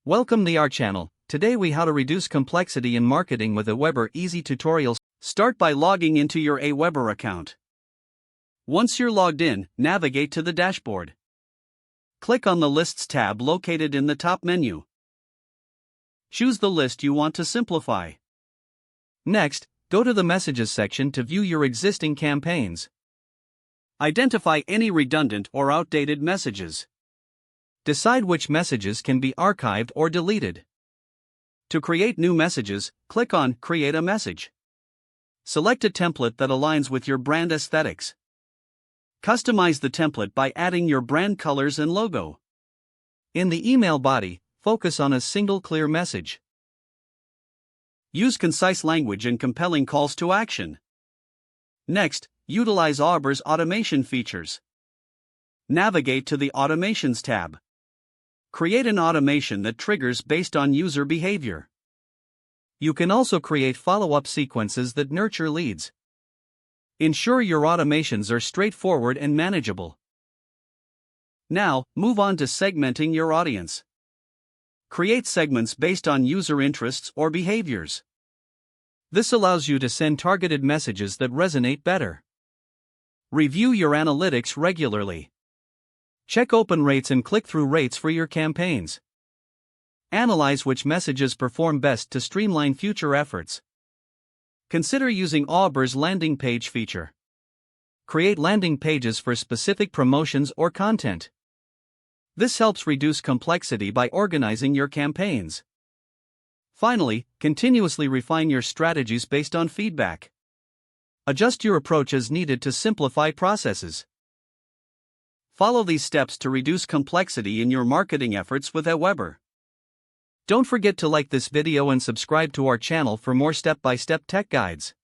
Welcome to our channel. Today we how to reduce complexity in marketing with AWeber easy tutorials. Start by logging into your AWeber account. Once you're logged in, navigate to the dashboard. Click on the Lists tab located in the top menu. Choose the list you want to simplify. Next, go to the Messages section to view your existing campaigns. Identify any redundant or outdated messages. Decide which messages can be archived or deleted. To create new messages, click on Create a Message. Select a template that aligns with your brand aesthetics. Customize the template by adding your brand colors and logo. In the email body, focus on a single clear message. Use concise language and compelling calls to action. Next, utilize AWeber's automation features. Navigate to the Automations tab. Create an automation that triggers based on user behavior. You can also create follow-up sequences that nurture leads. Ensure your automations are straightforward and manageable. Now, move on to segmenting your audience. Create segments based on user interests or behaviors. This allows you to send targeted messages that resonate better. Review your analytics regularly. Check open rates and click-through rates for your campaigns. Analyze which messages perform best to streamline future efforts. Consider using AWeber's landing page feature. Create landing pages for specific promotions or content. This helps reduce complexity by organizing your campaigns. Finally, continuously refine your strategies based on feedback. Adjust your approach as needed to simplify processes. Follow these steps to reduce complexity in your marketing efforts with AWeber. Don't forget to like this video and subscribe to our channel for more step-by-step tech guides.